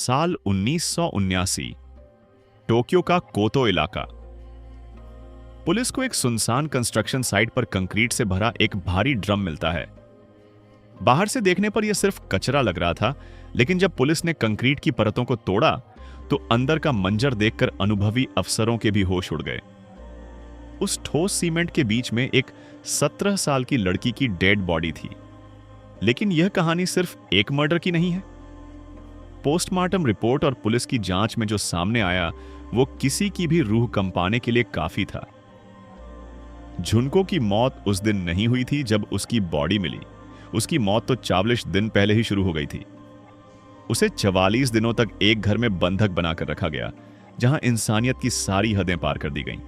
साल 1979, टोक्यो का कोतो इलाका। पुलिस को एक सुनसान कंस्ट्रक्शन साइट पर कंक्रीट से भरा एक भारी ड्रम मिलता है। बाहर से देखने पर यह सिर्फ कचरा लग रहा था, लेकिन जब पुलिस ने कंक्रीट की परतों को तोड़ा तो अंदर का मंजर देखकर अनुभवी अफसरों के भी होश उड़ गए। उस ठोस सीमेंट के बीच में एक 17 साल की लड़की की डेड बॉडी थी। लेकिन यह कहानी सिर्फ एक मर्डर की नहीं है। पोस्टमार्टम रिपोर्ट और पुलिस की जांच में जो सामने आया वो किसी की भी रूह कंपाने के लिए काफी था। झुनको की मौत उस दिन नहीं हुई थी जब उसकी बॉडी मिली। उसकी मौत तो 40 दिन पहले ही शुरू हो गई थी। उसे 44 दिनों तक एक घर में बंधक बनाकर रखा गया, जहां इंसानियत की सारी हदें पार कर दी गईं।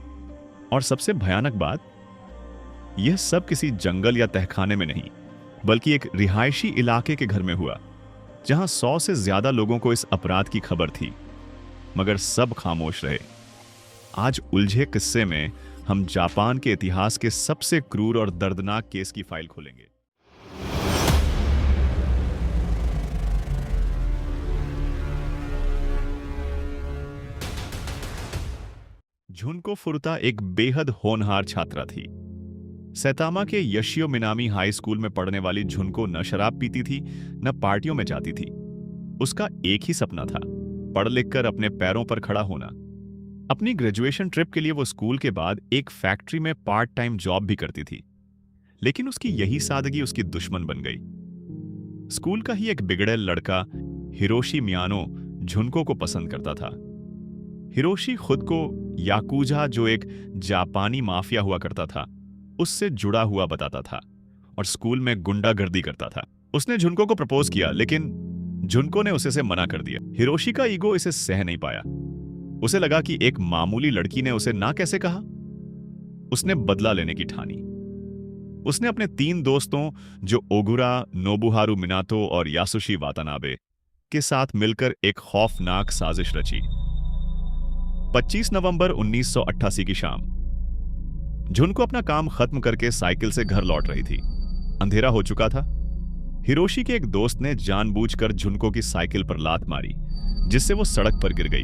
और सबसे भयानक बात, यह सब किसी जंगल या तहखाने में नहीं, बल्कि एक रिहायशी इलाके के घर में हुआ, जहां 100 से ज्यादा लोगों को इस अपराध की खबर थी, मगर सब खामोश रहे। आज उलझे किस्से में हम जापान के इतिहास के सबसे क्रूर और दर्दनाक केस की फाइल खोलेंगे। झुनको फुरुता एक बेहद होनहार छात्रा थी। सैतामा के यशियो मिनामी हाई स्कूल में पढ़ने वाली झुनको न शराब पीती थी, न पार्टियों में जाती थी। उसका एक ही सपना था, पढ़ लिखकर अपने पैरों पर खड़ा होना। अपनी ग्रेजुएशन ट्रिप के लिए वो स्कूल के बाद एक फैक्ट्री में पार्ट टाइम जॉब भी करती थी। लेकिन उसकी यही सादगी उसकी दुश्मन बन गई। स्कूल का ही एक बिगड़ैल लड़का हिरोशी मियानो झुनको को पसंद करता था। हिरोशी खुद को याकुजा, जो एक जापानी माफिया हुआ करता था, उससे जुड़ा हुआ बताता था और स्कूल में गुंडागर्दी करता था। उसने झुनको को प्रपोज किया, लेकिन झुनको ने उसे मना कर दिया। हिरोशी का ईगो इसे सह नहीं पाया। उसे लगा कि एक मामूली लड़की ने उसे ना कैसे कहा। उसने बदला लेने की ठानी। उसने अपने 3 दोस्तों, जो ओगुरा, नोबुहारू मिनातो और यासुशी वातानाबे, के साथ मिलकर एक खौफनाक साजिश रची। 25 नवंबर 1988 की शाम झुनको अपना काम खत्म करके साइकिल से घर लौट रही थी। अंधेरा हो चुका था। हिरोशी के एक दोस्त ने जानबूझकर झुनको की साइकिल पर लात मारी, जिससे वो सड़क पर गिर गई।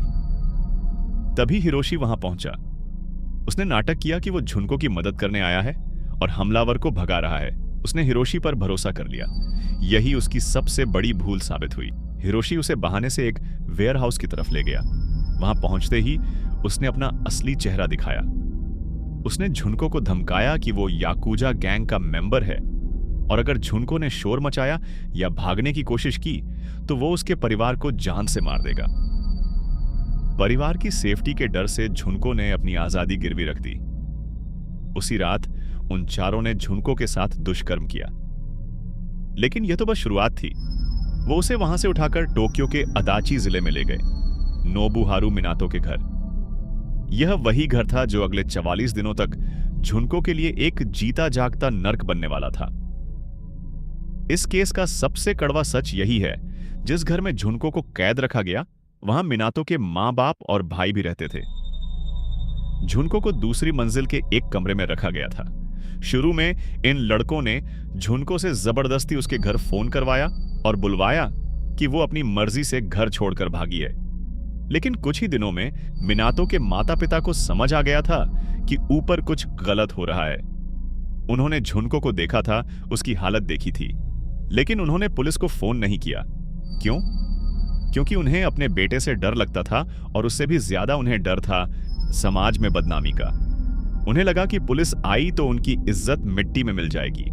तभी हिरोशी वहां पहुंचा। उसने नाटक किया कि वो झुनको की मदद करने आया है और हमलावर को भगा रहा है। उसने हिरोशी पर भरोसा कर लिया। यही उसकी सबसे बड़ी भूल साबित हुई। हिरोशी उसे बहाने से एक वेयरहाउस की तरफ ले गया। वहां पहुंचते ही उसने अपना असली चेहरा दिखाया। उसने झुनको को धमकाया कि वो याकुजा गैंग का मेंबर है और अगर झुनको ने शोर मचाया या भागने की कोशिश की तो वो उसके परिवार को जान से मार देगा। परिवार की सेफ्टी के डर से झुनको ने अपनी आजादी गिरवी रख दी। उसी रात उन चारों ने झुनको के साथ दुष्कर्म किया। लेकिन यह तो बस शुरुआत थी। वो उसे वहां से उठाकर टोक्यो के अदाची जिले में ले गए, नोबुहारू मिनातो के घर। यह वही घर था जो अगले 44 दिनों तक झुनको के लिए एक जीता जागता नर्क बनने वाला था। इस केस का सबसे कड़वा सच यही है, जिस घर में झुनको को कैद रखा गया, वहां मिनातो के मां बाप और भाई भी रहते थे। झुनको को दूसरी मंजिल के एक कमरे में रखा गया था। शुरू में इन लड़कों ने झुनको से जबरदस्ती उसके घर फोन करवाया और बुलवाया कि वो अपनी मर्जी से घर छोड़कर भागी है। लेकिन कुछ ही दिनों में मिनातो के माता पिता को समझ आ गया था कि ऊपर कुछ गलत हो रहा है। उन्होंने झुनको को देखा था, उसकी हालत देखी थी, लेकिन उन्होंने पुलिस को फोन नहीं किया। क्यों? क्योंकि उन्हें अपने बेटे से डर लगता था और उससे भी ज्यादा उन्हें डर था समाज में बदनामी का। उन्हें लगा कि पुलिस आई तो उनकी इज्जत मिट्टी में मिल जाएगी।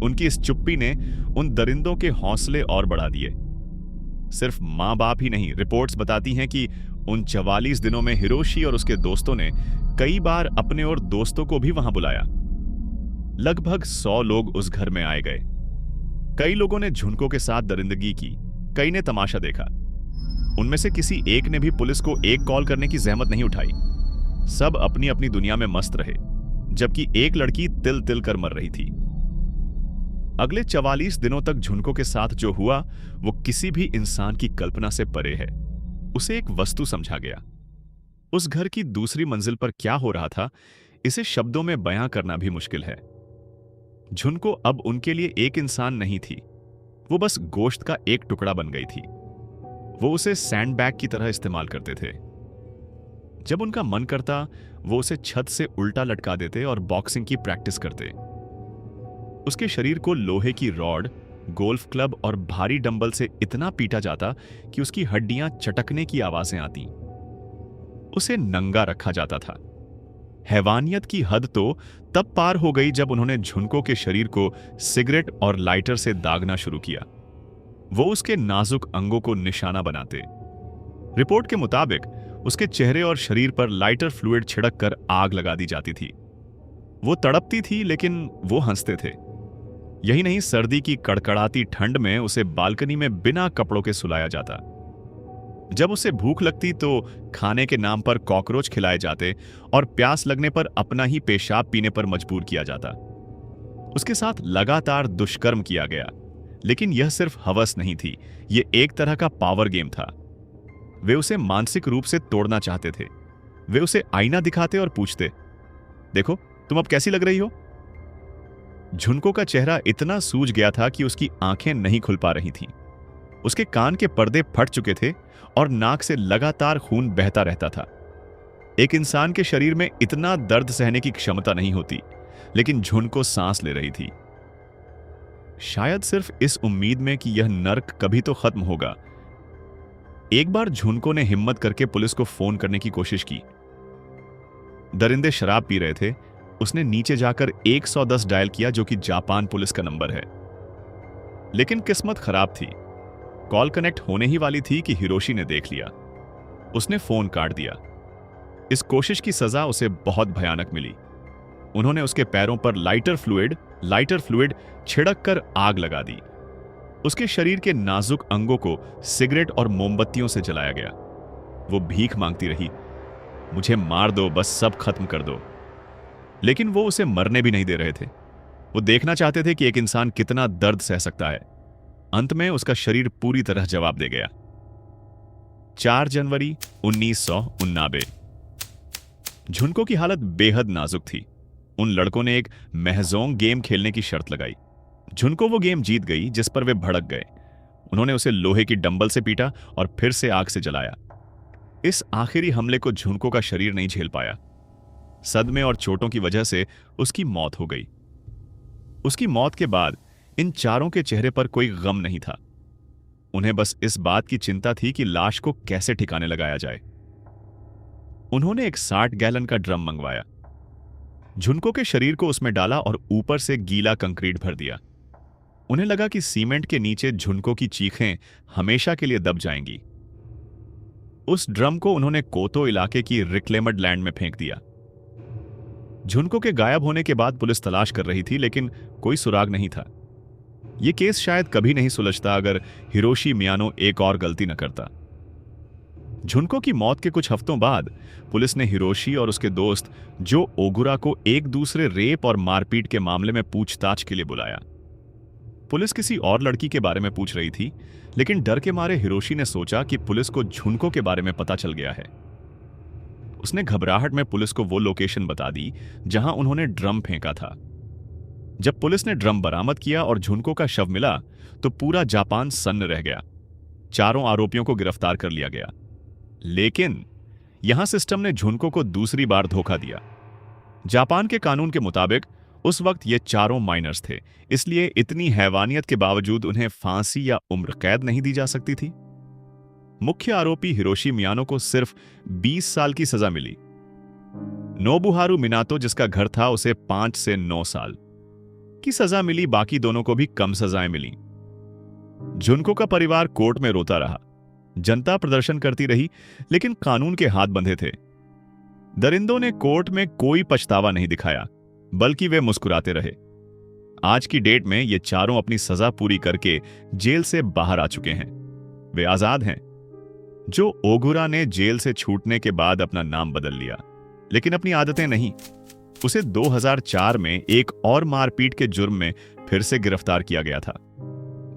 उनकी इस चुप्पी ने उन दरिंदों के हौसले और बढ़ा दिए। सिर्फ मां बाप ही नहीं, रिपोर्ट्स बताती हैं कि उन 44 दिनों में हिरोशी और उसके दोस्तों ने कई बार अपने और दोस्तों को भी वहां बुलाया। लगभग 100 लोग उस घर में आए गए। कई लोगों ने झुनको के साथ दरिंदगी की, कई ने तमाशा देखा। उनमें से किसी एक ने भी पुलिस को एक कॉल करने की जहमत नहीं उठाई। सब अपनी अपनी दुनिया में मस्त रहे, जबकि एक लड़की तिल तिल कर मर रही थी। अगले 44 दिनों तक झुनको के साथ जो हुआ वो किसी भी इंसान की कल्पना से परे है। उसे एक वस्तु समझा गया। उस घर की दूसरी मंजिल पर क्या हो रहा था, इसे शब्दों में बयां करना भी मुश्किल है। झुनको अब उनके लिए एक इंसान नहीं थी, वो बस गोश्त का एक टुकड़ा बन गई थी। वो उसे सैंडबैग की तरह इस्तेमाल करते थे। जब उनका मन करता वो उसे छत से उल्टा लटका देते और बॉक्सिंग की प्रैक्टिस करते। उसके शरीर को लोहे की रॉड, गोल्फ क्लब और भारी डंबल से इतना पीटा जाता कि उसकी हड्डियां चटकने की आवाजें आती। उसे नंगा रखा जाता था। हैवानियत की हद तो तब पार हो गई जब उन्होंने झुनको के शरीर को सिगरेट और लाइटर से दागना शुरू किया। वो उसके नाजुक अंगों को निशाना बनाते। रिपोर्ट के मुताबिक उसके चेहरे और शरीर पर लाइटर फ्लूइड छिड़क कर आग लगा दी जाती थी। वो तड़पती थी लेकिन वो हंसते थे। यही नहीं, सर्दी की कड़कड़ाती ठंड में उसे बालकनी में बिना कपड़ों के सुलाया जाता। जब उसे भूख लगती तो खाने के नाम पर कॉकरोच खिलाए जाते और प्यास लगने पर अपना ही पेशाब पीने पर मजबूर किया जाता। उसके साथ लगातार दुष्कर्म किया गया, लेकिन यह सिर्फ हवस नहीं थी, यह एक तरह का पावर गेम था। वे उसे मानसिक रूप से तोड़ना चाहते थे। वे उसे आईना दिखाते और पूछते, देखो तुम अब कैसी लग रही हो। झुनको का चेहरा इतना सूज गया था कि उसकी आंखें नहीं खुल पा रही थीं। उसके कान के पर्दे फट चुके थे और नाक से लगातार खून बहता रहता था। एक इंसान के शरीर में इतना दर्द सहने की क्षमता नहीं होती, लेकिन झुनको सांस ले रही थी, शायद सिर्फ इस उम्मीद में कि यह नर्क कभी तो खत्म होगा। एक बार झुनको ने हिम्मत करके पुलिस को फोन करने की कोशिश की। दरिंदे शराब पी रहे थे। उसने नीचे जाकर 110 डायल किया, जो कि जापान पुलिस का नंबर है। लेकिन किस्मत खराब थी। कॉल कनेक्ट होने ही वाली थी कि हिरोशी ने देख लिया। उसने फोन काट दिया। इस कोशिश की सजा उसे बहुत भयानक मिली। उन्होंने उसके पैरों पर लाइटर फ्लूइड छिड़क कर आग लगा दी। उसके शरीर के नाजुक अंगों को सिगरेट और मोमबत्तियों से जलाया गया। वो भीख मांगती रही, मुझे मार दो, बस सब खत्म कर दो। लेकिन वो उसे मरने भी नहीं दे रहे थे। वो देखना चाहते थे कि एक इंसान कितना दर्द सह सकता है। अंत में उसका शरीर पूरी तरह जवाब दे गया। 4 जनवरी 1989। झुनको की हालत बेहद नाजुक थी। उन लड़कों ने एक महजोंग गेम खेलने की शर्त लगाई। झुनको वो गेम जीत गई, जिस पर वे भड़क गए। उन्होंने उसे लोहे की डंबल से पीटा और फिर से आग से जलाया। इस आखिरी हमले को झुनको का शरीर नहीं झेल पाया। सदमे और चोटों की वजह से उसकी मौत हो गई। उसकी मौत के बाद इन चारों के चेहरे पर कोई गम नहीं था। उन्हें बस इस बात की चिंता थी कि लाश को कैसे ठिकाने लगाया जाए। उन्होंने एक 60 गैलन का ड्रम मंगवाया, झुनको के शरीर को उसमें डाला और ऊपर से गीला कंक्रीट भर दिया। उन्हें लगा कि सीमेंट के नीचे झुनको की चीखें हमेशा के लिए दब जाएंगी। उस ड्रम को उन्होंने कोतो इलाके की रिक्लेमड लैंड में फेंक दिया। झुनको के गायब होने के बाद पुलिस तलाश कर रही थी, लेकिन कोई सुराग नहीं था। यह केस शायद कभी नहीं सुलझता अगर हिरोशी मियानो एक और गलती न करता। झुनको की मौत के कुछ हफ्तों बाद पुलिस ने हिरोशी और उसके दोस्त जो ओगुरा को एक दूसरे रेप और मारपीट के मामले में पूछताछ के लिए बुलाया। पुलिस किसी और लड़की के बारे में पूछ रही थी, लेकिन डर के मारे हिरोशी ने सोचा कि पुलिस को झुनको के बारे में पता चल गया है। उसने घबराहट में पुलिस को वो लोकेशन बता दी जहां उन्होंने ड्रम फेंका था। जब पुलिस ने ड्रम बरामद किया और झुनको का शव मिला तो पूरा जापान सन्न रह गया। चारों आरोपियों को गिरफ्तार कर लिया गया, लेकिन यहां सिस्टम ने झुनको को दूसरी बार धोखा दिया। जापान के कानून के मुताबिक उस वक्त ये चारों माइनर्स थे, इसलिए इतनी हैवानियत के बावजूद उन्हें फांसी या उम्र कैद नहीं दी जा सकती थी। मुख्य आरोपी हिरोशी मियानो को सिर्फ 20 साल की सजा मिली। नोबुहारू मिनातो, जिसका घर था, उसे 5 से 9 साल की सजा मिली। बाकी दोनों को भी कम सजाएं मिली। झुनको का परिवार कोर्ट में रोता रहा। जनता प्रदर्शन करती रही, लेकिन कानून के हाथ बंधे थे। दरिंदों ने कोर्ट में कोई पछतावा नहीं दिखाया, बल्कि वे मुस्कुराते रहे। आज की डेट में ये चारों अपनी सजा पूरी करके जेल से बाहर आ चुके हैं। वे आजाद हैं। जो ओगुरा ने जेल से छूटने के बाद अपना नाम बदल लिया, लेकिन अपनी आदतें नहीं। उसे 2004 में एक और मारपीट के जुर्म में फिर से गिरफ्तार किया गया था।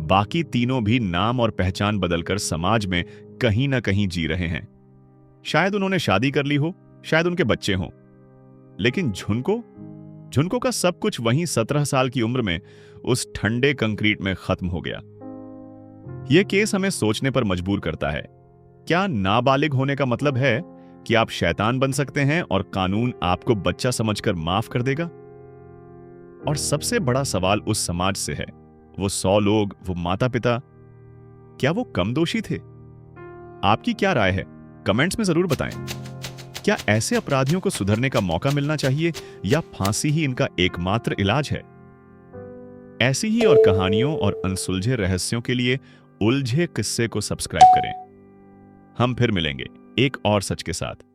बाकी तीनों भी नाम और पहचान बदलकर समाज में कहीं ना कहीं जी रहे हैं। शायद उन्होंने शादी कर ली हो, शायद उनके बच्चे हों, लेकिन झुनको का सब कुछ वहीं 17 साल की उम्र में उस ठंडे कंक्रीट में खत्म हो गया। यह केस हमें सोचने पर मजबूर करता है क्या नाबालिग होने का मतलब है कि आप शैतान बन सकते हैं और कानून आपको बच्चा समझकर माफ कर देगा? और सबसे बड़ा सवाल उस समाज से है, वो 100 लोग, वो माता पिता, क्या वो कम दोषी थे? आपकी क्या राय है? कमेंट्स में जरूर बताएं। क्या ऐसे अपराधियों को सुधरने का मौका मिलना चाहिए या फांसी ही इनका एकमात्र इलाज है? ऐसी ही और कहानियों और अनसुलझे रहस्यों के लिए उलझे किस्से को सब्सक्राइब करें। हम फिर मिलेंगे एक और सच के साथ।